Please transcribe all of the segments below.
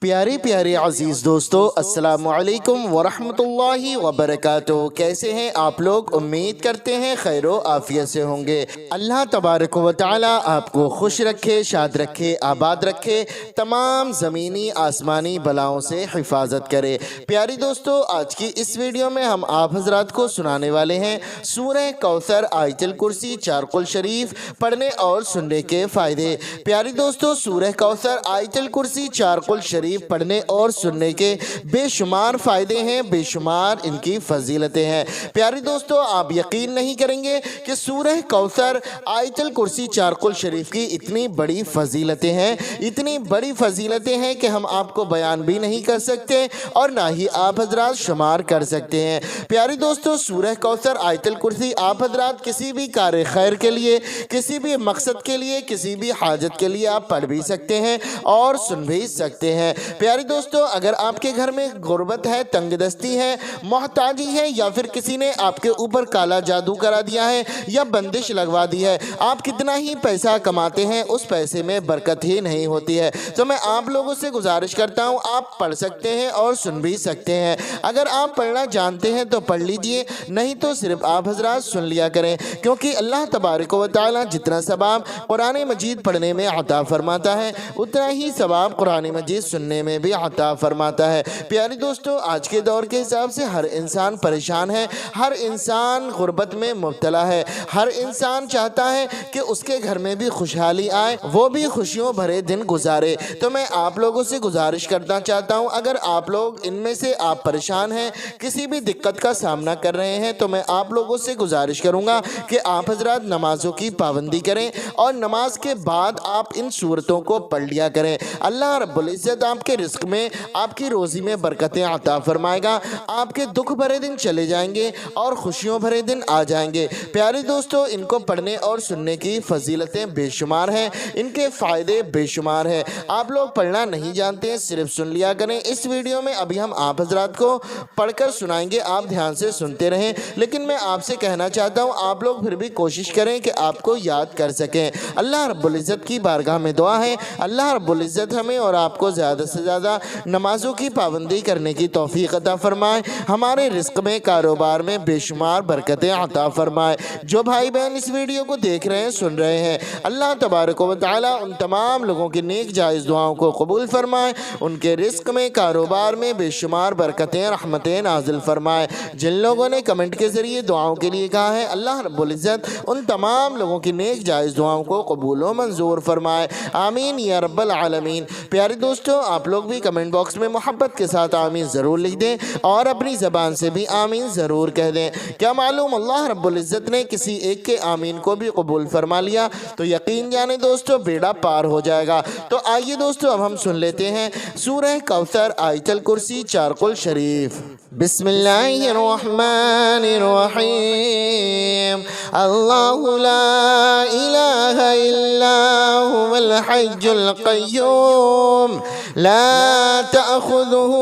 پیارے پیارے عزیز دوستو، السلام علیکم ورحمۃ اللہ وبرکاتہ۔ کیسے ہیں آپ لوگ؟ امید کرتے ہیں خیر و عافیت سے ہوں گے۔ اللہ تبارک و تعالی آپ کو خوش رکھے، شاد رکھے، آباد رکھے، تمام زمینی آسمانی بلاؤں سے حفاظت کرے۔ پیاری دوستو، آج کی اس ویڈیو میں ہم آپ حضرات کو سنانے والے ہیں سورہ کوثر آیت الکرسی چارقل شریف پڑھنے اور سننے کے فائدے۔ پیاری دوستو، سورہ کوثر آیت الکرسی چارقل شریف پڑھنے اور سننے کے بے شمار فائدے ہیں، بے شمار ان کی فضیلتیں ہیں۔ پیاری دوستو، آپ یقین نہیں کریں گے کہ سورہ کوثر آیت الکرسی چارقل شریف کی اتنی بڑی فضیلتیں ہیں، اتنی بڑی فضیلتیں ہیں کہ ہم آپ کو بیان بھی نہیں کر سکتے اور نہ ہی آپ حضرات شمار کر سکتے ہیں۔ پیاری دوستو، سورہ کوثر آیت الکرسی آپ حضرات کسی بھی کار خیر کے لیے، کسی بھی مقصد کے لیے، کسی بھی حاجت کے لیے آپ پڑھ بھی سکتے ہیں اور سن بھی سکتے ہیں۔ پیاری دوستو، اگر آپ کے گھر میں غربت ہے، تنگ دستی ہے، محتاجی ہے، یا پھر کسی نے آپ کے اوپر کالا جادو کرا دیا ہے یا بندش لگوا دی ہے، آپ کتنا ہی پیسہ کماتے ہیں اس پیسے میں برکت ہی نہیں ہوتی ہے، تو میں آپ لوگوں سے گزارش کرتا ہوں آپ پڑھ سکتے ہیں اور سن بھی سکتے ہیں۔ اگر آپ پڑھنا جانتے ہیں تو پڑھ لیجئے، نہیں تو صرف آپ حضرات سن لیا کریں، کیونکہ اللہ تبارک و تعالی جتنا ثواب قرآن مجید پڑھنے میں عطا فرماتا ہے، اتنا ہی ثواب قرآن مجید سننے میں بھی عطا فرماتا ہے۔ پیاری دوستو، آج کے دور کے حساب سے ہر انسان پریشان ہے، ہر انسان غربت میں مبتلا ہے، ہر انسان چاہتا ہے کہ اس کے گھر میں بھی خوشحالی آئے، وہ بھی خوشیوں بھرے دن گزارے۔ تو میں آپ لوگوں سے گزارش کرنا چاہتا ہوں، اگر آپ لوگ ان میں سے آپ پریشان ہیں، کسی بھی دقت کا سامنا کر رہے ہیں، تو میں آپ لوگوں سے گزارش کروں گا کہ آپ حضرات نمازوں کی پابندی کریں اور نماز کے بعد آپ ان سورتوں کو پڑھ لیا کریں۔ اللہ رب العزت آپ کے رزق میں، آپ کی روزی میں برکتیں عطا فرمائے گا، آپ کے دکھ بھرے دن چلے جائیں گے اور خوشیوں بھرے دن آ جائیں گے۔ پیاری دوستو، ان کو پڑھنے اور سننے کی فضیلتیں بے شمار ہیں، ان کے فائدے بے شمار ہیں۔ آپ لوگ پڑھنا نہیں جانتے ہیں، صرف سن لیا کریں۔ اس ویڈیو میں ابھی ہم آپ حضرات کو پڑھ کر سنائیں گے، آپ دھیان سے سنتے رہیں، لیکن میں آپ سے کہنا چاہتا ہوں آپ لوگ پھر بھی کوشش کریں کہ آپ کو یاد کر سکیں۔ اللہ رب العزت کی بارگاہ میں دعا ہے، اللہ رب العزت ہمیں اور آپ کو زیادہ سے زیادہ نمازوں کی پابندی کرنے کی توفیق عطا فرمائے، ہمارے رزق میں، کاروبار میں بے شمار برکتیں عطا فرمائے۔ جو بھائی بہن اس ویڈیو کو دیکھ رہے ہیں، سن رہے ہیں، اللہ تبارک و تعالی ان تمام لوگوں کی نیک جائز دعاؤں کو قبول فرمائے، ان کے رزق میں، کاروبار میں بے شمار برکتیں، رحمتیں نازل فرمائے۔ جن لوگوں نے کمنٹ کے ذریعے دعاؤں کے لیے کہا ہے، اللہ رب العزت ان تمام لوگوں کی نیک جائز دعاؤں کو قبول و منظور فرمائے، آمین یا رب العالمین۔ پیارے دوستو، آپ لوگ بھی کمنٹ باکس میں محبت کے ساتھ آمین ضرور لکھ دیں اور اپنی زبان سے بھی آمین ضرور کہہ دیں۔ کیا معلوم اللہ رب العزت نے کسی ایک کے آمین کو بھی قبول فرما لیا تو یقین جانے دوستو بیڑا پار ہو جائے گا۔ تو آئیے دوستو، اب ہم سن لیتے ہیں سورہ کوثر آیت الکرسی چارقل شریف۔ بسم اللہ الرحمن الرحیم۔ اللہ لا الہ الا هو الحی القیوم لا تأخذه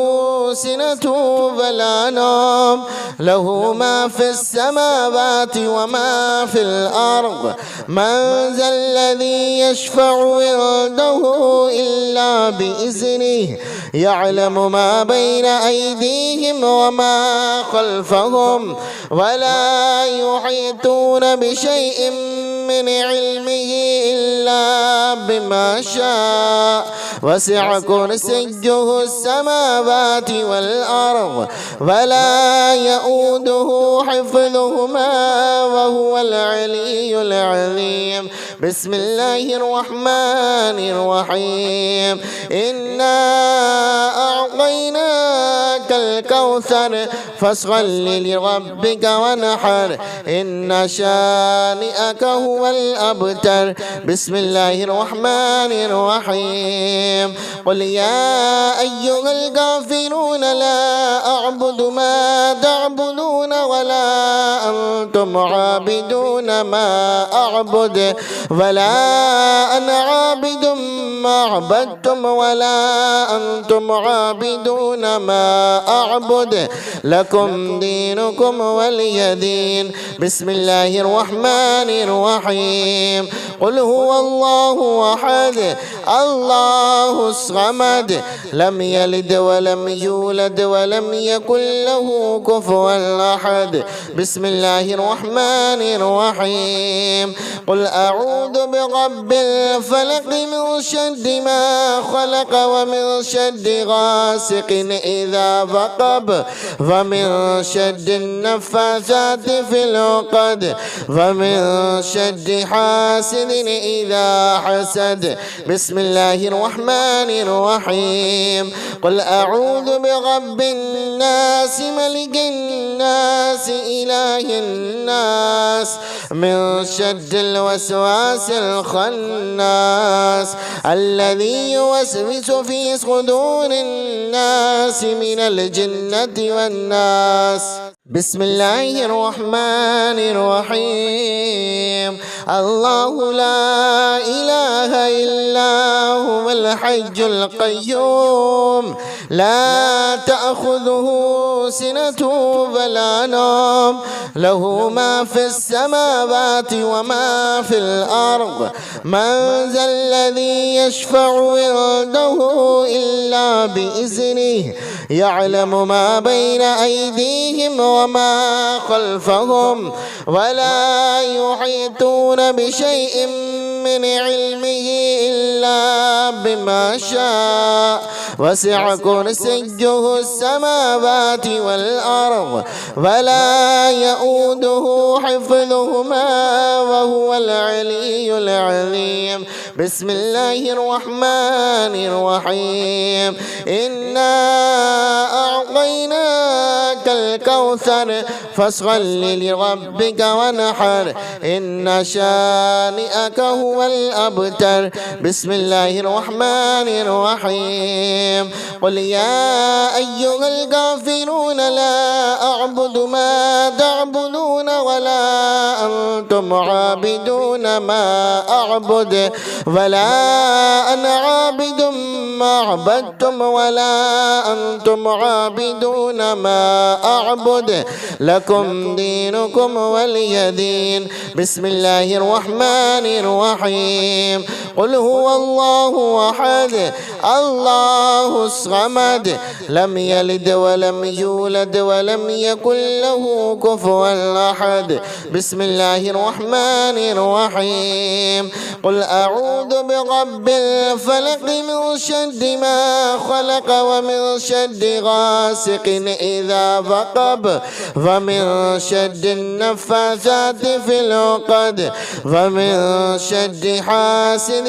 سنة ولا نوم له ما في السماوات وما في الأرض من ذا الذي يشفع عنده إلا بإذنه يعلم ما بين أيديهم وما خلفهم ولا يحيطون بشيء من علمه إلا بما شاء وسع كرسيه السماوات والأرض ولا يؤوده حفظهما وهو العلي العظيم۔ بسم الله الرحمن الرحيم۔ إنا أعطيناك الكوثر فاصل لربك ونحر إن شانئك هو الأبتر۔ بسم الله الرحمن الرحيم۔ قل يا أيها الكافرون لا أعبد ما تعبدون ولا أنتم عابدون ما أعبد ولا أنا عابد ما عبدتم ولا أنتم عابدون ما أعبد لكم دينكم ولي دين۔ بسم الله الرحمن الرحيم۔ قل هو الله أحد الله الصمد لم يلد ولم يولد ولم يكن له كفوا أحد. بسم الله الرحمن الرحيم. قل أعوذ برب الفلق من شر ما خلق ومن شر غاسق إذا وقب ومن شر النفاثات في العقد ومن شر حاسد إذا حسد. بسم الله الرحمن الرحيم. قل أعوذ برب الناس ملك الناس إله الناس من شر الوسواس الخناس الذي يوسوس في صدور الناس من الجنة والناس. بسم الله الرحمن الرحيم. الله لا إله إلا هو الحي القيوم لا تأخذه سنة ولا نوم له ما في السماوات وما في الأرض. من ذا الذي يشفع عنده إلا بإذنه يعلم ما بين أيديهم وما خلفهم ولا يحيطون بشيء من علمه إلا بما شاء وسع كرسيه السماوات والأرض ولا يؤوده حفظهما وهو العلي العظيم. بسم الله الرحمن الرحيم. إنا أعطيناك الكوثر فاصل لربك وانحر إن شانئك هو الأبتر. بسم الله الرحمن الرحيم. قل يا أيها الكافرون لا أعبد ما تعبدون ولا أنتم عابدون ما أعبد ولا أنا عابد ما عبدتم ولا أنتم عابدون ما أعبد لكم دينكم ولي دين. بسم الله الرحمن الرحيم. قل هو الله أحد الله الصمد لم يلد ولم يولد ولم يكن له كفوا أحد. بسم الله الرحمن الرحيم. قل أعوذ برب الفلق من شر ما خلق ومن شر غاسق إذا وقب ومن شر النفاثات في العقد ومن شر حاسد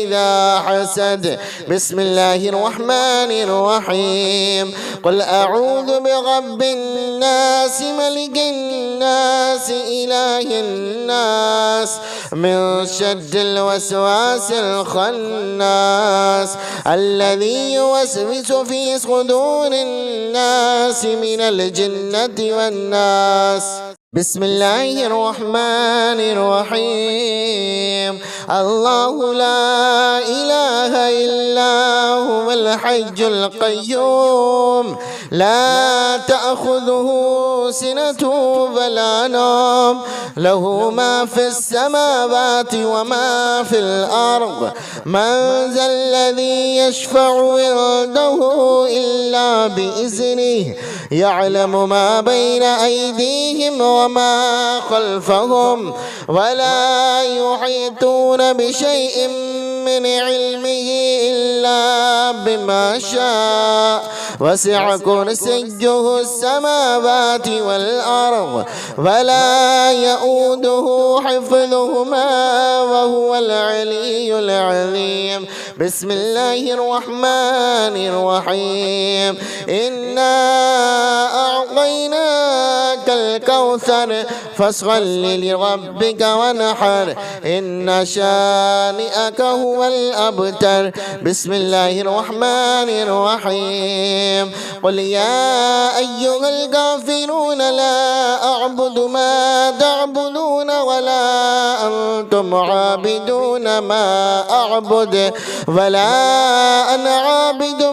إذا حسد. بسم الله الرحمن الرحيم. قل أعوذ برب الناس ملك الناس إله الناس من شر الوسواس الخناس الذي يوسوس في صدور الناس من الجنة والناس. بسم الله الرحمن الرحيم. الله لا إله إلا هو الحي القيوم لا تأخذه سنة ولا نوم له ما في السماوات وما في الأرض. من ذا الذي يشفع عنده إلا بإذنه يعلم ما بين أيديهم وما خلفهم ولا يحيطون بشيء من علمه إلا بما شاء وسع كرسيه السماوات والأرض ولا يؤوده حفظهما وهو العلي العظيم. بسم الله الرحمن الرحيم. إنا أعطيناك الكوثر فاصل لربك وانحر إن شانئك هو الأبتر. بسم الله الرحمن الرحيم. قل يا أيها الكافرون لا أعبد ما تعبدون ولا أنتم عابدون ما أعبد ولا أنا عابد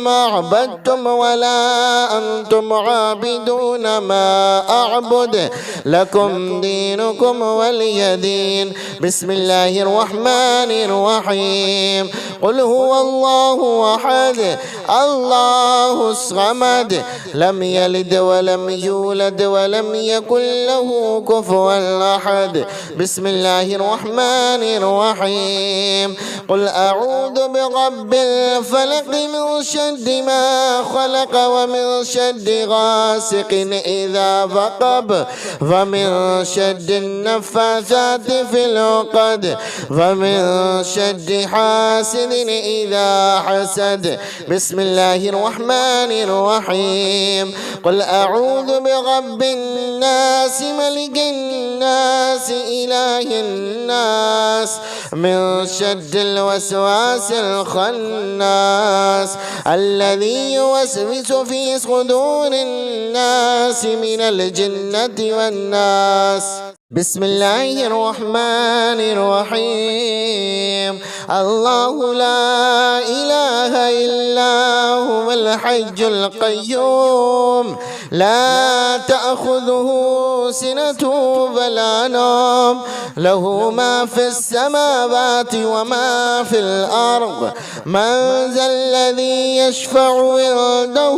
ما عبدتم ولا أنتم عابدون ما أعبد لكم دينكم ولي دين. بسم الله الرحمن الرحيم. قل هو الله أحد الله الصمد لم يلد ولم يولد ولم يكن له كفوا أحد. بسم الله الرحمن الرحيم. قل أعوذ برب الفلق من شر ما خلق ومن شر غاسق إذا وقب ومن شر النفاثات في العقد ومن شر حاسد إذا حسد. بسم الله الرحمن الرحيم. قل أعوذ برب الناس ملك الناس إله الناس من شر الوسواس الخناس الذي يوسوس في صدور الناس من الجنة والناس. بسم الله الرحمن الرحيم. الله لا إله إلا هو الحي القيوم لا تأخذه سنة ولا نوم له ما في السماوات وما في الأرض من ذا الذي يشفع عنده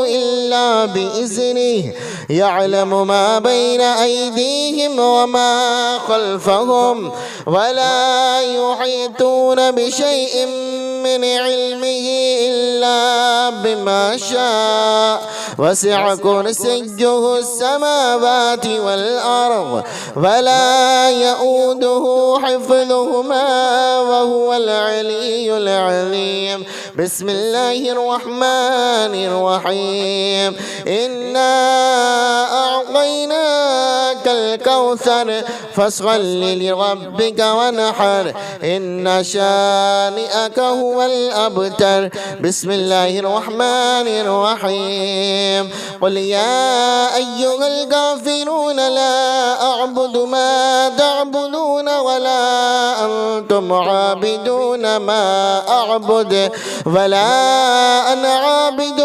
إلا بإذنه يعلم ما بين أيديهم وما خلفهم ولا يحيطون بشيء من علمه إلا بما شاء وسع كرسيه السماوات والأرض ولا يؤوده حفظهما وهو العلي العظيم. بسم الله الرحمن الرحيم. إنا أعطيناك الكوثر فاصل لربك ونحر إن شانئك هو الأبتر. بسم الله الرحمن الرحيم. قل يا أيها الكافرون لا أعبد ما تعبدون ولا أنتم عابدون ما أعبد ولا أنا عابد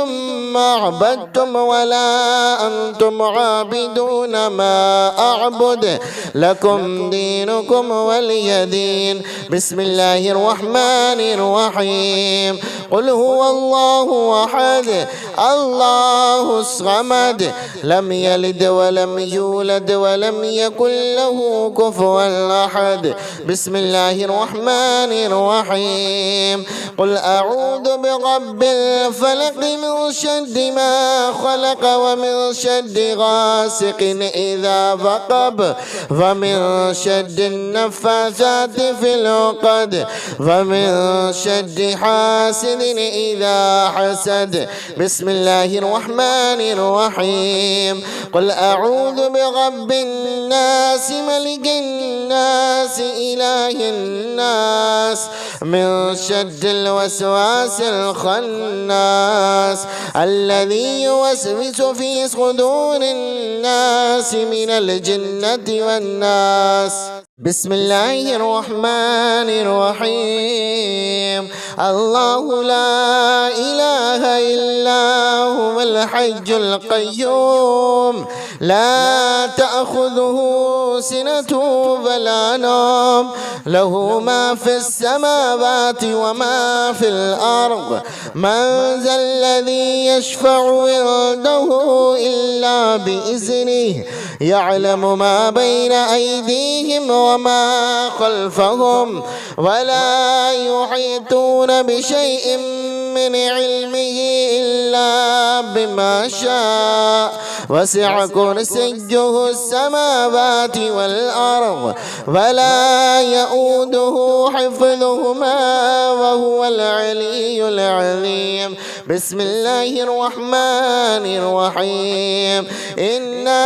ما عبدتم ولا أنتم عابدون ما أعبد لكم دينكم ولي دين. بسم الله الرحمن الرحيم. قل هو الله أحد الله الصمد لم يلد ولم يولد ولم يكن له كفوا أحد. بسم الله الرحمن الرحيم. قل أعوذ برب الفلق من شر ما خلق ومن شر غاسق إذا وقب ومن شر النفاثات في العقد ومن شر حاسد إذا حسد. بسم الله الرحمن الرحيم. قل أعوذ برب الناس ملك الناس إله الناس من شر الوسواس الخناس الذي يوسوس في صدور الناس من الجنة والناس. بسم الله الرحمن الرحيم. الله لا إله إلا هو الحي القيوم لا تأخذه سنة ولا نوم له ما في السماوات وما في الأرض من ذا الذي يشفع عنده إلا بإذنه يعلم ما بين أيديهم وما خلفهم ولا يحيطون بشيء من علمه إلا بما شاء وسع كرسيه السماوات والأرض ولا يؤوده حفظهما وهو العلي العظيم. بسم الله الرحمن الرحيم. إنا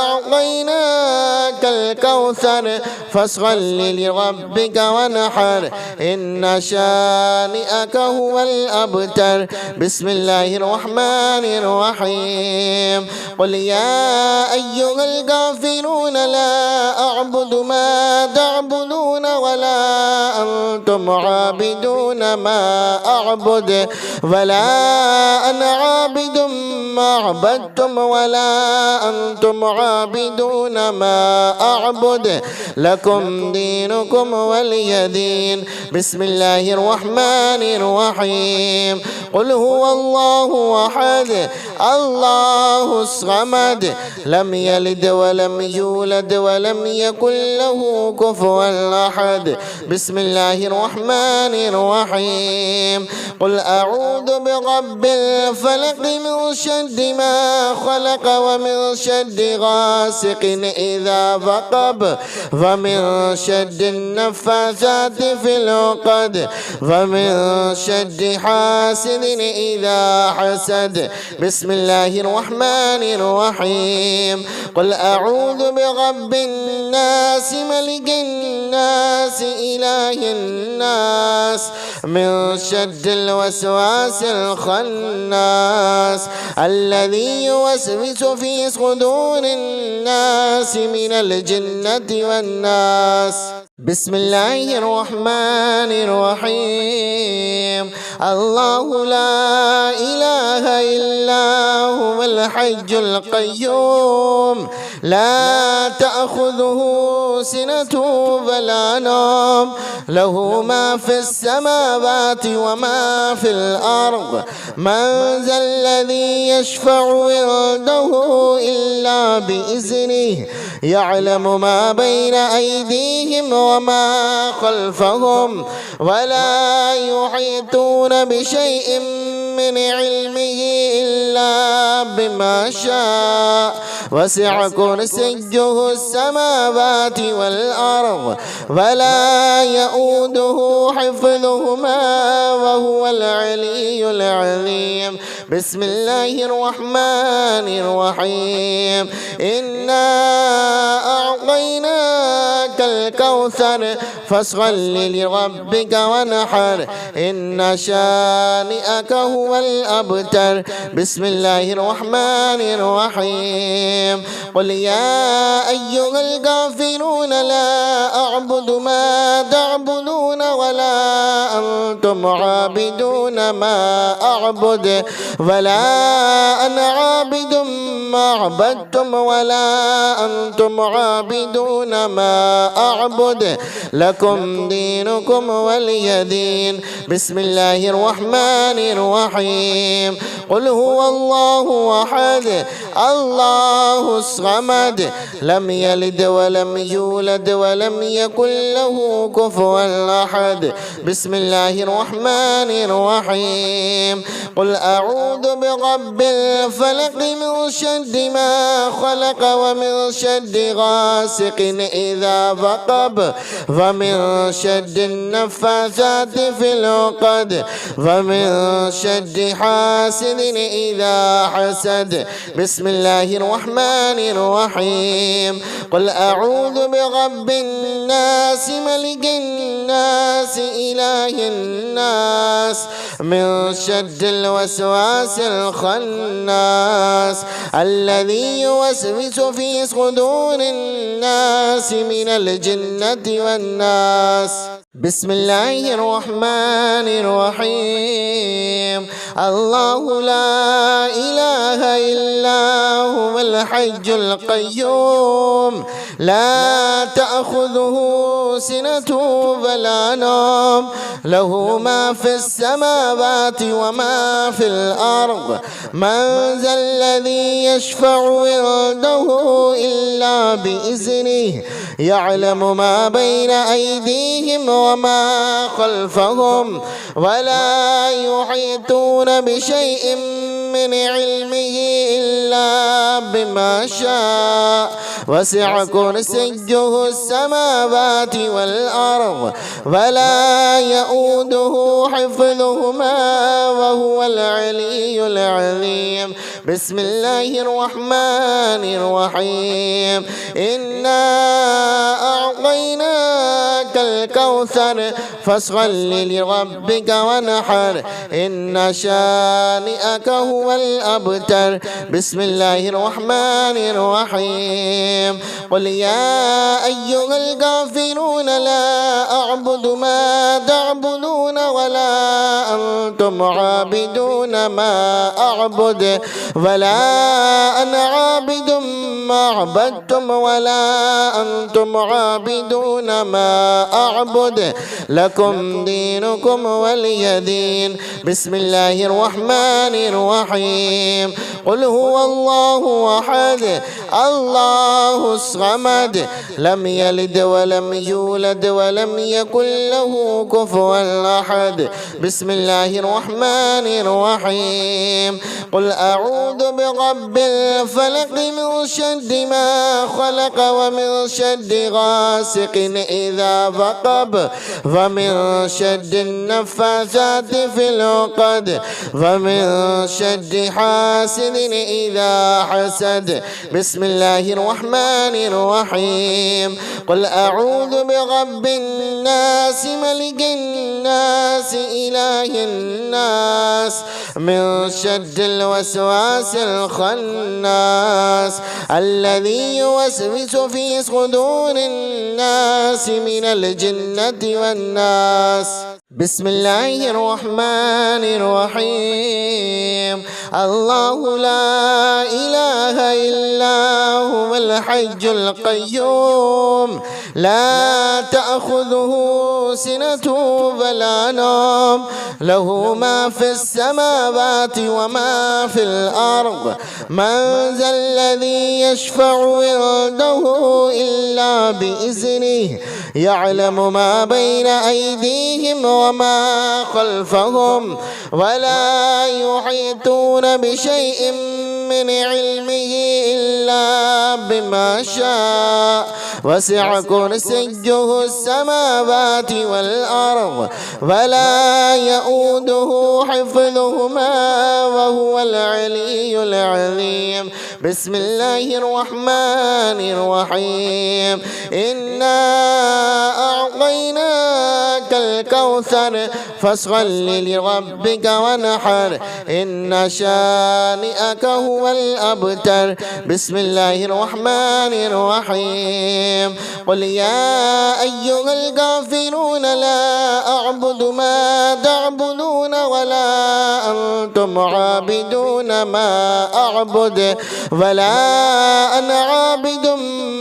أعطيناك الكوثر فاصل لربك وانحر إن شانئك هو الأبتر. بسم الله الرحمن الرحيم. قل يا أيها الكافرون لا أعبد ما تعبدون ولا أنتم عابدون ما أعبد ولا أنا عابد ما عبدتم ولا أنتم عابدون ما أعبد لكم دينكم ولي دين. بسم الله الرحمن الرحيم. قل هو الله أحد الله الصمد لم يلد ولم يولد ولم يكن له كفوا أحد. بسم الله الرحمن الرحيم. قل أعوذ برب الفلق من شر ما خلق ومن شر غاسق إذا وقب ومن شر النفاثات في العقد ومن شر حاسد إذا حسد. بسم الله الرحمن الرحيم. قل أعوذ برب الناس ملك الناس إله الناس من شر الوسواس الخناس الذي يوسوس في صدور الناس من الجنة والناس. بسم الله الرحمن الرحيم. الله لا إله إلا هو الحي القيوم لا تأخذه سنة ولا نوم له ما في السماوات وما في الأرض من ذا الذي يشفع عنده إلا بإذنه يعلم ما بين أيديهم وما خلفهم ولا يحيطون بشيء من علمه إلا بما شاء وسع كرسيه السماوات والأرض ولا يؤوده حفظهما وهو العلي العظيم. بسم الله الرحمن الرحيم. إنا أعطيناك الكوثر فاصل لربك وانحر إن شانئك هو الأبتر. بسم الله الرحمن الرحيم. قل يا أيها الكافرون لا أعبد ما تعبدون ولا أنتم عابدون ما أعبد ولا أنا عابد ما عبدتم ولا أنتم عابدون ما أعبد لكم دينكم ولي دين. بسم الله الرحمن الرحيم. قل هو الله أحد الله الصمد لم يلد ولم يولد ولم يكن له كفوا أحد. بسم الله الرحمن الرحيم. قل أعوذ برب الفلق من شر ما خلق ومن شر غاسق إذا وقب ومن شر النفاثات في العقد ومن شر حاسد إذا حسد. بسم الله الرحمن الرحيم. قل أعوذ برب الناس ملك الناس إله الناس من شر الوسواس الخناس الذي يوسوس في صدور الناس من الجنة والناس. بسم الله الرحمن الرحيم. الله لا إله إلا هو الحي القيوم لا تأخذه سنة ولا نوم له ما في السماوات وما في الأرض من ذا الذي يشفع عنده إلا بإذنه يعلم ما بين أيديهم وما خلفهم ولا يحيطون بشيء من علمه إلا بما شاء وسع كرسيه السماوات والأرض ولا يؤوده حفظهما وهو العلي العظيم. بسم الله الرحمن الرحيم. إنا أعطيناك الكوثر فاصل لربك ونحر إن شانئك هو الأبتر. بسم الله الرحمن الرحيم. قل يا أيها الكافرون لا أعبد ما تعبدون ولا أنتم عابدون ما أعبد ولا أنا عابد ما عبدتم ولا أنتم عابدون ما أعبد لكم دينكم ولي دين. بسم الله الرحمن الرحيم. قل هو الله أحد الله الصمد لم يلد ولم يولد ولم يكن له كفوا أحد. بسم الله الرحمن الرحيم. قل أعوذ برب الفلق من شر ما خلق ومن شر غاسق إذا وقب ومن شر النفاثات في العقد ومن شر حاسد إذا حسد. بسم الله الرحمن الرحيم. قل أعوذ برب الناس ملك الناس إله الناس من شر الوسواس الخناس الذي يوسوس في صدور الناس من الجنة والناس. بسم الله الرحمن الرحيم. الله لا إله إلا هو الحي القيوم لا تأخذه سنة ولا نوم له ما في السماوات وما في الأرض. من ذا الذي يشفع عنده إلا بإذنه يعلم ما بين أيديهم وما خلفهم ولا يحيطون بشيء من علمه إلا بما شاء وسع كرسيه السماوات والأرض ولا يؤوده حفظهما وهو العلي العظيم. بسم الله الرحمن الرحيم. إنا أعطيناك الكوثر فاصل لربك ونحر إن شانئك هو الأبتر. بسم الله الرحمن الرحيم. قل يا أيها الكافرون لا أعبد ما تعبدون ولا أنتم عابدون ما أعبد ولا أنا عابد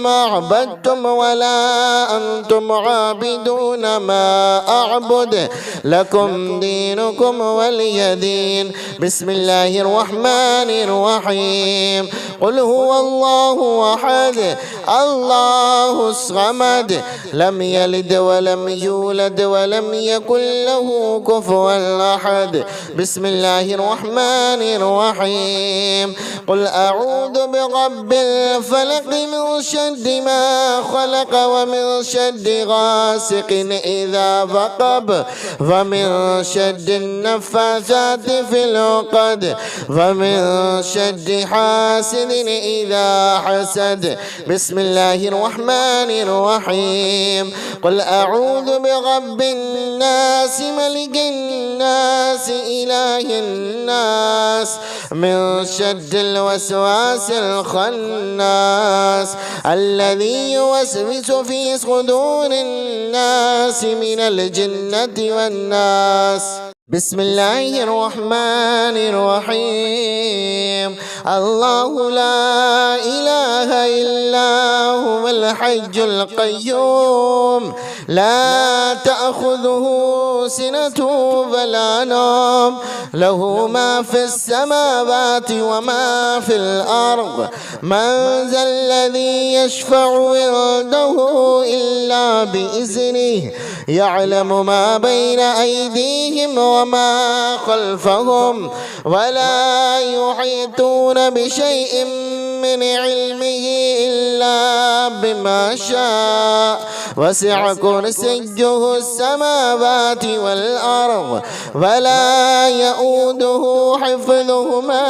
ما عبدتم ولا أنتم عابدون ما أعبد لكم دينكم ولي دين. بسم الله الرحمن الرحيم. قل هو الله أحد الله الصمد لم يلد ولم يولد ولم يكن له كفوا أحد. بسم الله الرحمن الرحيم. قل أعوذ برب الفلق من شر ما خلق ومن شر غاسق إذا وقب ومن شر النفاثات في العقد ومن شر حاسد إذا حسد. بسم الله الرحمن الرحيم. قل أعوذ برب الناس ملك الناس إله الناس من شر الوسواس الخناس الذي يوسوس في صدور الناس من الجنة والناس. بسم الله الرحمن الرحيم. الله لا إله إلا هو الحي القيوم لا تأخذه سنة ولا نوم له ما في السماوات وما في الأرض من ذا الذي يشفع عنده إلا بإذنه يعلم ما بين أيديهم وما خلفهم ولا يحيطون بشيء من علمه إلا بما شاء وسع كرسيه السماوات والأرض ولا يؤوده حفظهما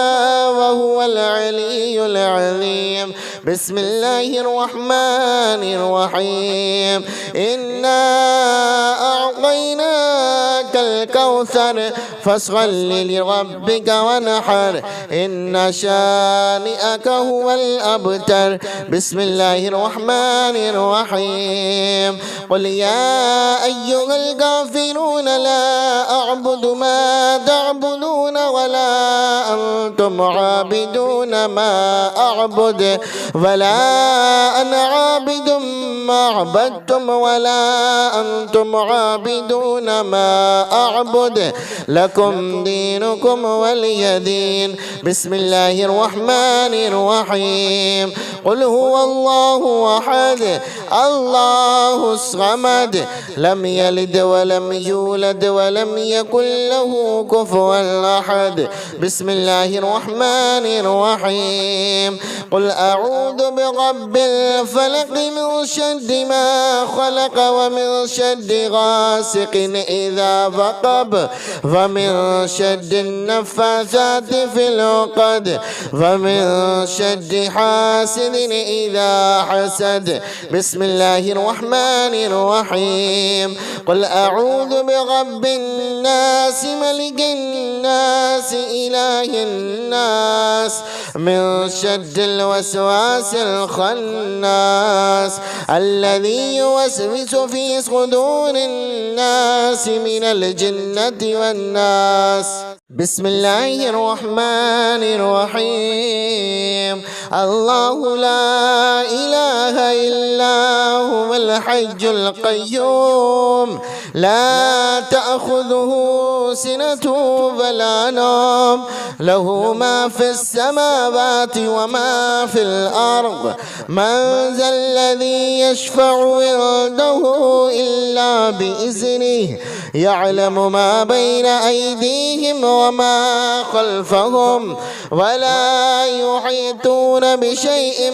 وهو العلي العظيم. بسم الله الرحمن الرحيم. إنا أعطيناك الكوثر فاصل لربك ونحر إن شانئك هو الأبتر. بسم الله الرحمن الرحيم. قل يا أيها الكافرون لا أعبد ما تعبدون ولا أنتم عابدون ما أعبد ولا أنا عابد ما عبدتم ولا أنتم عابدون ما أعبد لكم دينكم ولي دين. بسم الله الرحمن الرحيم. قل هو الله أحد الله الصمد لم يلد ولم يولد ولم يكن له كفوا أحد. بسم الله الرحمن الرحيم. قل أعوذ برب الفلق من شر ما خلق ومن شر غاسق إذا وقب ومن شر النفاثات في العقد ومن شر حاسد إذا حسد. بسم الله الرحمن الرحيم. قل أعوذ برب الناس ملك الناس إله الناس من شر الوسواس الخناس الذي يوسوس في صدور الناس من الجنة والناس. بسم الله الرحمن الرحيم. الله لا إله إلا هو الحي القيوم لا تأخذه سنة ولا نوم له ما في السماوات وما في الأرض من ذا الذي يشفع عنده إلا بإذنه يعلم ما بين أيديهم وما خلفهم ولا يحيطون بشيء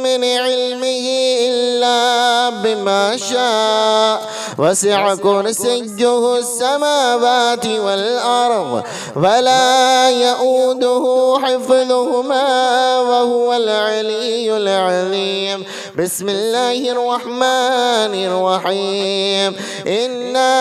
من علمه إلا بما شاء وسع كرسيه السماوات والأرض ولا يؤوده حفظهما وهو العلي العظيم. بسم الله الرحمن الرحيم. إنا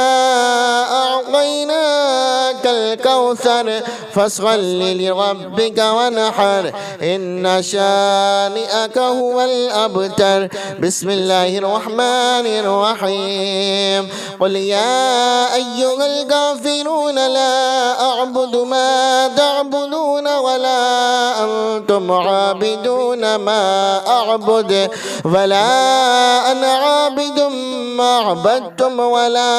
أعطيناك الكوثر فاصل لربك ونحر إن شانئك هو الأبتر. بسم الله الرحمن الرحيم. قل يا أيها الكافرون لا أعبد ما تعبدون ولا أنتم عابدون ما أعبد ولا أنا عابد ما عبدتم ولا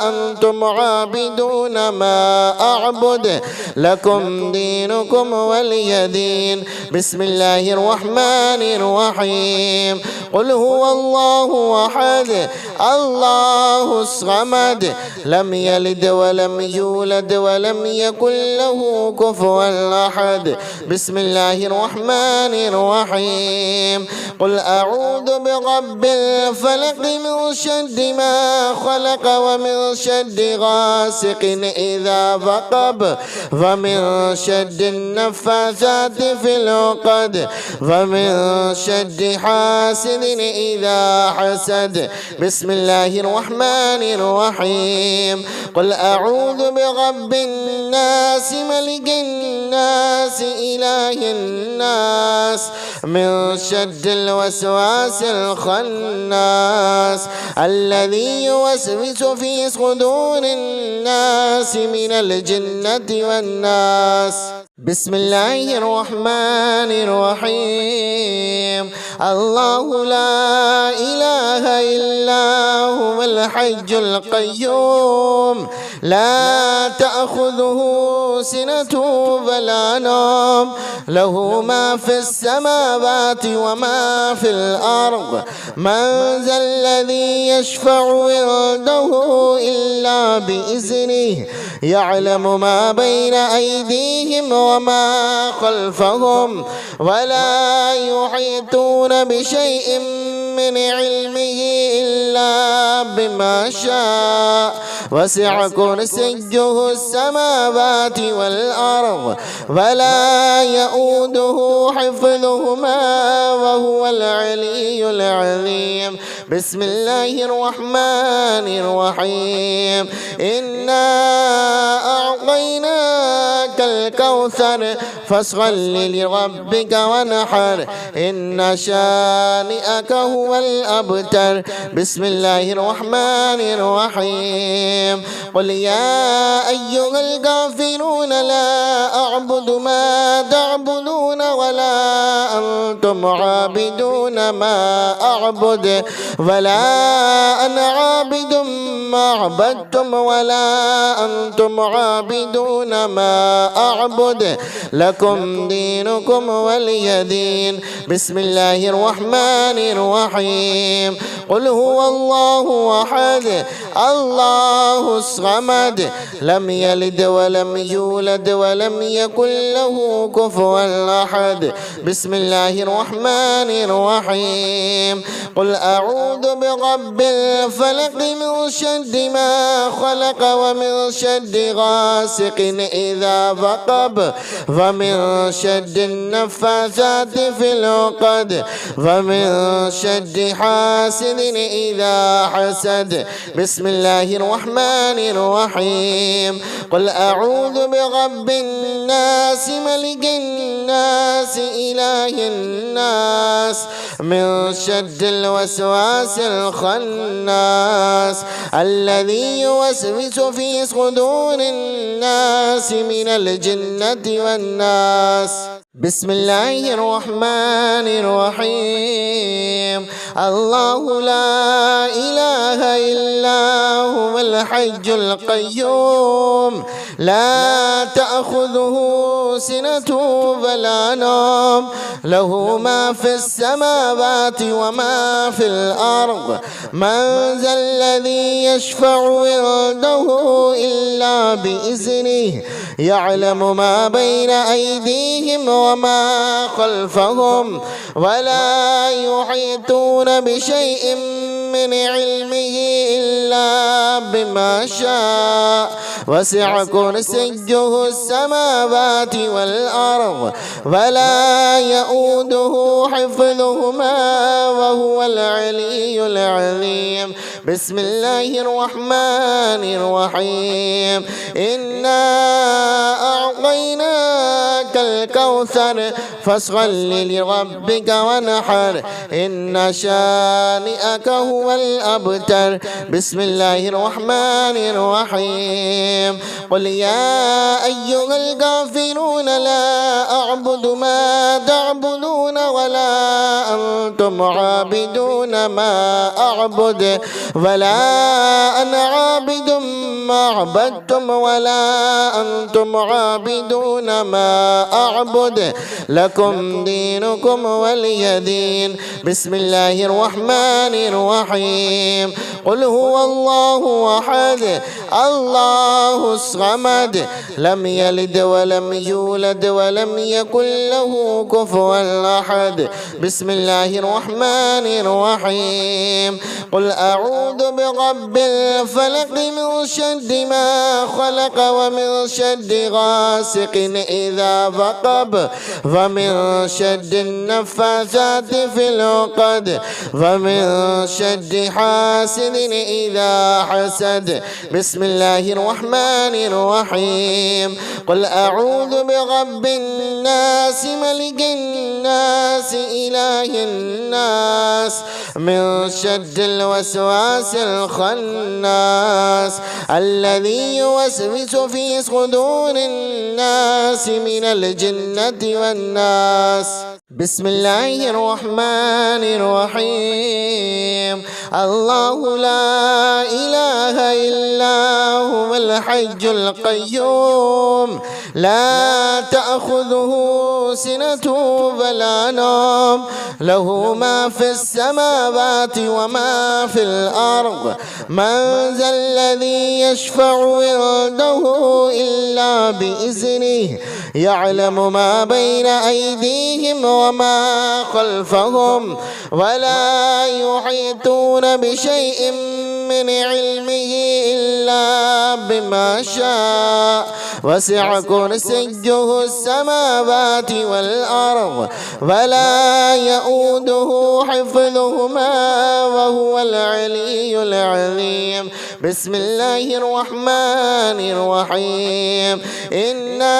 أنتم عابدون ما أعبد لكم دينكم ولي دين. بسم الله الرحمن الرحيم. قل هو الله أحد الله الصمد لم يلد ولم يولد ولم يكن له كفوا أحد. بسم الله الرحمن الرحيم. قل أعوذ برب الفلق من شر ما خلق ومن شر غاسق إذا وقب ومن شر النفاثات في العقد ومن شر حاسد إذا حسد. بسم الله الرحمن الرحيم. قل أعوذ برب الناس ملك الناس إله الناس من شر الوسواس الخناس الذي يوسوس في صدور الناس من الجنة والناس. بسم الله الرحمن الرحيم الله لا إله إلا هو الحي القيوم لا تأخذه سنة ولا نوم له ما في السماوات وما في الأرض من ذا الذي يشفع عنده إلا بإذنه يعلم ما بين أيديهم وما خلفهم ولا يحيطون بشيء من علمه إلا بما شاء وسع كرسيه السماوات والأرض ولا يؤوده حفظهما وهو العلي العظيم بسم الله الرحمن الرحيم إنا أعطيناك الكوثر فاصل لربك ونحر إن شانئك هو الأبتر بسم الله الرحمن الرحيم قل يا أيها الكافرون لا أعبد ما تعبدون ولا أنتم عابدون ما أعبد ولا أنا عابد ما عبدتم ولا أنتم عابدون ما أعبد لكم دينكم ولي دين بسم الله الرحمن الرحيم قل هو الله أحد الله الصمد لم يلد ولم يولد ولم يكن له كفوا أحد بسم الله الرحمن الرحيم قل أعوذ برب الفلق من شر ما خلق ومن شر غاسق إذا وقب ومن شر النفاثات في العقد ومن شر حاسد إذا حسد بسم الله الرحمن الرحيم قل أعوذ برب الناس ملك الناس إله الناس من شر الوسواس الخناس الذي يوسوس في صدور الناس من الجنة والناس بسم الله الرحمن الرحيم الله لا إله إلا هو الحي القيوم لا تأخذه سنة ولا نوم له ما في السماوات وما في الأرض من ذا الذي يشفع عنده إلا بإذنه يعلم ما بين أيديهم وما خلفهم ولا يحيطون بشيء من علمه إلا بما شاء وسع كرسيه السماوات والأرض ولا يؤوده حفظهما وهو العلي العظيم بسم الله الرحمن الرحيم إنا أعطيناك الكوثر فاصل لربك ونحر إن شانئك هو الأبتر بسم الله الرحمن الرحيم قل يا أيها الكافرون لا أعبد ما تعبدون ولا أنتم عابدون ما أعبد ولا أنا عابد ما عبدتم ولا أنتم عابدون ما أعبد لكم دينكم ولي دين بسم الله الرحمن الرحيم قل هو الله أحد الله الصمد لم يلد ولم يولد ولم يكن له كفوا أحد بسم الله الرحمن الرحيم قل أعوذ برب الفلق من شر ما خلق ومن شر غاسق إذا وقب ومن شر النفاثات في العقد ومن شر حاسد حاسد إذا حسد. بسم الله الرحمن الرحيم. قل أعوذ برب الناس ملك الناس إله الناس من شر الوسواس الخناس الذي يوسوس في صدور الناس من الجنة والناس. بسم الله الرحمن الرحيم. الله لا إله إلا هو الحي القيوم لا تأخذه سنة ولا نوم له ما في السماوات وما في الأرض. من ذا الذي يشفع عنده إلا بإذنه يعلم ما بين أيديهم وما خلفهم ولا يحيطون بشيء من علمه إلا بما شاء. وسع كرسيه السماوات والأرض ولا يؤوده حفظهما وهو العلي العظيم. بسم الله الرحمن الرحيم. إنا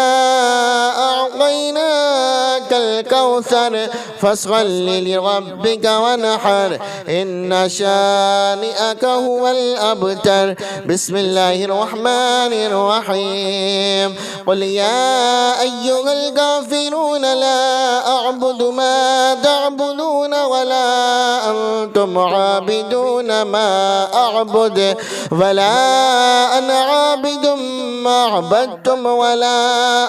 أعطيناك الكوثر فاصل لربك ونحر إن شانئك هو الأبتر. بسم الله الرحمن الرحيم. قل يا أيها الكافرون لا أعبد ما تعبدون ولا أنتم عابدون ما أعبد ولا أنا عابد ما عبدتم ولا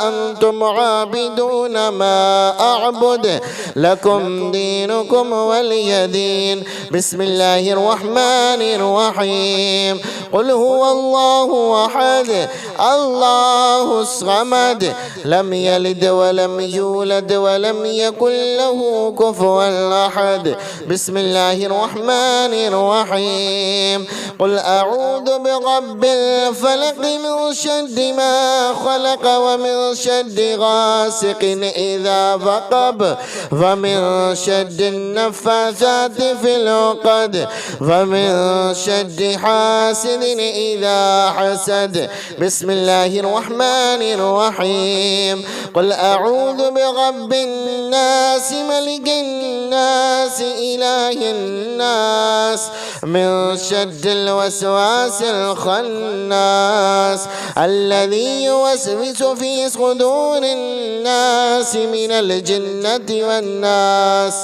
أنتم عابدون ما أعبد لكم دينكم ولي دين. بسم الله الرحمن الرحيم. قل هو الله أحد الله الصمد لم يلد ولم يولد ولم يكن له كفوا أحد. بسم الله الرحمن الرحيم. قل أعوذ برب الفلق من شر ما خلق ومن شر غاسق إذا وقب ومن شر النفاثات في العقد ومن شر حاسد إذا حسد. بسم الله الرحمن الرحيم. قل أعوذ برب الناس ملك الناس إله الناس من شر الوسواس الخناس الذي يوسوس في صدور الناس من الجنة والناس.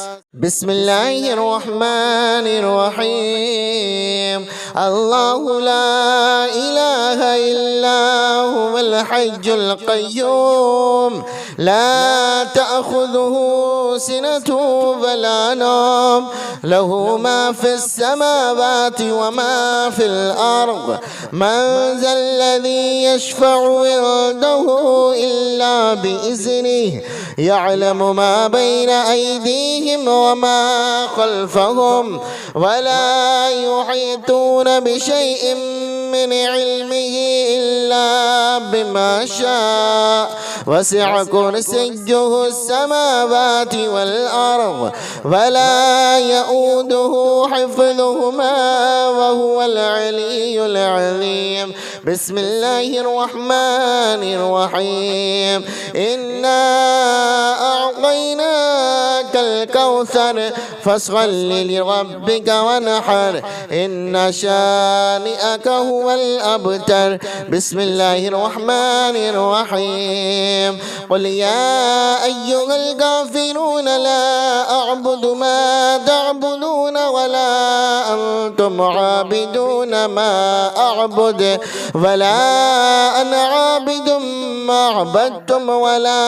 بسم الله الرحمن الرحيم. الله لا إله إلا هو الحي القيوم لا تأخذه سنة ولا نوم له ما في السماوات وما في الأرض. من ذا الذي يشفع عنده إلا بإذنه يعلم ما بين أيديهم وما خلفهم ولا يحيطون بشيء من علمه إلا بما شاء. وسع كرسيه السماوات والأرض ولا يؤوده حفظهما وهو العلي العظيم. بسم الله الرحمن الرحيم. إنا أعطيناك الكوثر فاصل لربك ونحر إن شانئك هو الأبتر. بسم الله الرحمن الرحيم. قل يا أيها الكافرون لا أعبد ما تعبدون ولا أنتم عابدون ما أعبد ولا أنا عابد ما عبدتم ولا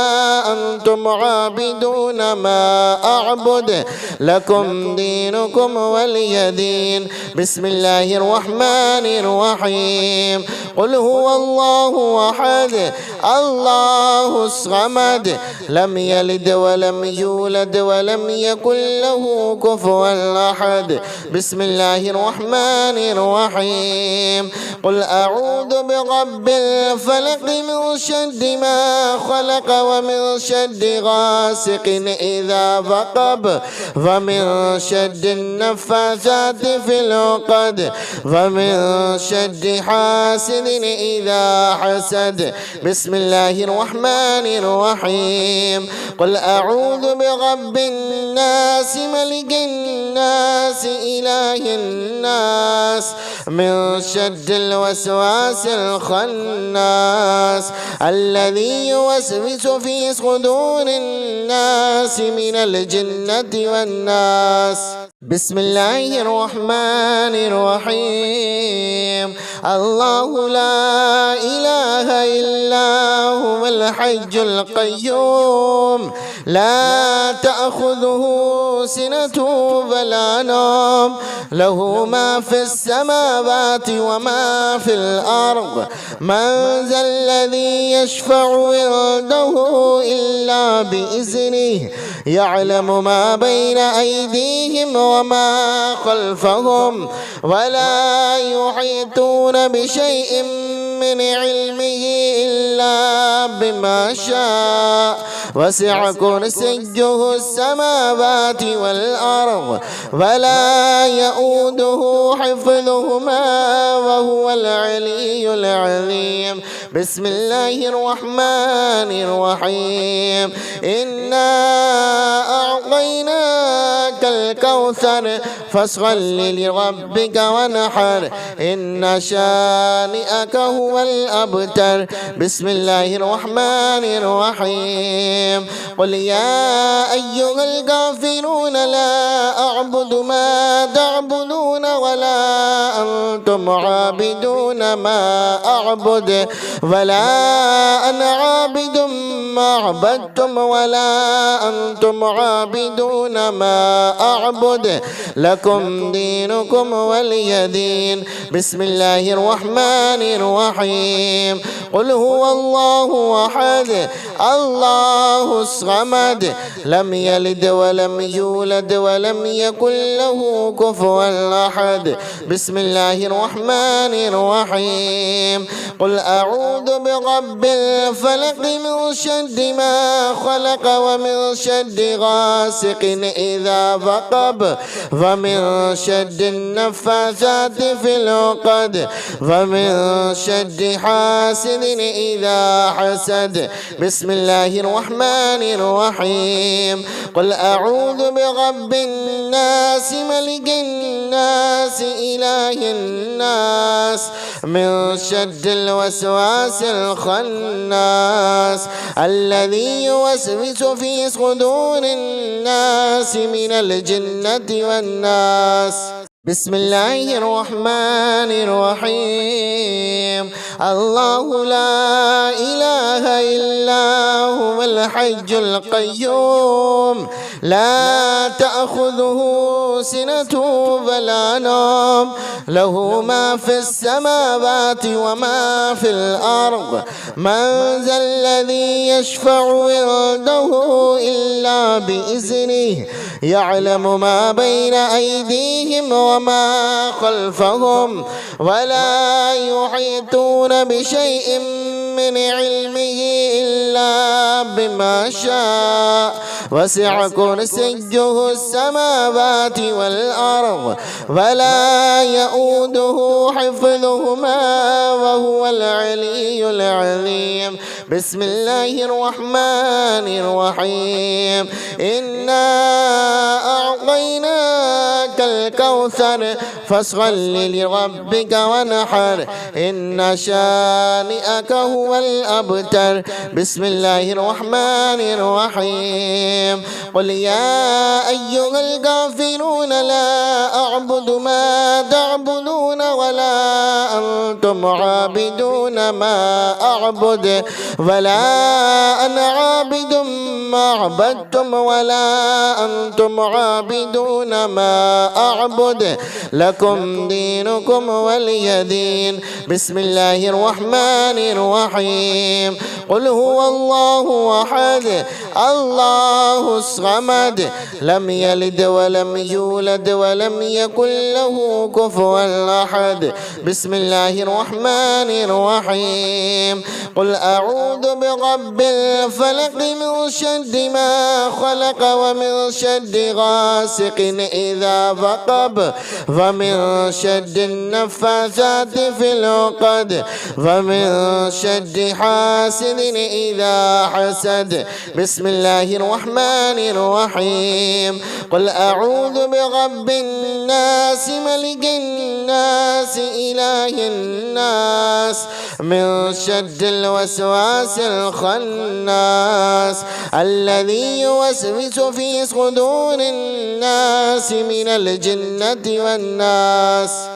أنتم عابدون ما أعبد لكم دينكم ولي دين. بسم الله الرحمن الرحيم. قل هو الله أحد الله الصمد لم يلد ولم يولد ولم يكن له كفوا أحد. بسم الله الرحمن الرحيم. قل أعوذ برب الفلق من شر شر ما خلق ومن شر غاسق إذا وقب ومن شر النفاثات في العقد ومن شر حاسد إذا حسد. بسم الله الرحمن الرحيم. قل أعوذ برب الناس ملك الناس إله الناس من شر الوسواس الخناس الذي يوسوس في صدور الناس من الجنة والناس. بسم الله الرحمن الرحيم. الله لا إله إلا هو الحي القيوم لا تأخذه سنة ولا نوم له ما في السماوات وما في الأرض. من ذا الذي يشفع عنده إلا بإذنه يعلم ما بين أيديهم وما خلفهم ولا يحيطون بشيء من علمه إلا بما شاء وسع كرسيه السماوات والأرض ولا يؤوده حفظهما وهو العلي العظيم. بسم الله الرحمن الرحيم. إنا أعطيناك الكوثر فاصل لربك وانحر إن شانئك هو الأبتر. بسم الله الرحمن الرحيم. قل يا أيها الكافرون لا أعبد ما تعبدون ولا أنتم عابدون ما أعبد ولا أنا عابد ما عبدتم ولا أنتم عابدون ما أعبد لكم دينكم ولي دين. بسم الله الرحمن الرحيم. قل هو الله أحد الله الصمد لم يلد ولم يولد ولم يكن له كفوا أحد. بسم الله الرحمن الرحيم. قل أعوذ برب الفلق من شر ما خلق ومن شر غاسق إذا وقب ومن شر النفاثات في العقد ومن شر حاسد إذا حسد. بسم الله الرحمن الرحيم. قل أعوذ برب الناس ملك الناس إله الناس من شر الوسواس الخناس الذي يوسوس في صدور الناس من الجنة والناس. بسم الله الرحمن الرحيم. الله لا إله إلا هو الحي القيوم لا تأخذه سنة ولا نوم له ما في السماوات وما في الأرض. من ذا الذي يشفع عنده إلا بإذنه يعلم ما بين أيديهم وما خلفهم ولا يحيطون بشيء من علمه إلا بما شاء وسع كرسيه السماوات والأرض ولا يؤوده حفظهما وهو العلي العظيم. بسم الله الرحمن الرحيم. إنا أعطيناك الكوثر فاصل لربك وانحر إن شانئك هو الأبتر. بسم الله الرحمن الرحيم. قل يا أيها الكافرون لا أعبد ما تعبدون ولا أنتم عابدون ما أعبد ولا أنا عابد ما ما عبدتم ولا أنتم عابدون ما أعبد لكم دينكم ولي دين. بسم الله الرحمن الرحيم. قل هو الله أحد الله الصمد لم يلد ولم يولد ولم يكن له كفوا أحد. بسم الله الرحمن الرحيم. قل أعوذ برب الفلق من شر ما خلق ومن شر غاسق إذا وقب ومن شر النفاثات في العقد ومن شر حاسد إذا حسد. بسم الله الرحمن الرحيم. قل أعوذ برب الناس ملك الناس إله الناس من شر الوسواس الخناس الذي يوسوس في صدور الناس من الجنة والناس.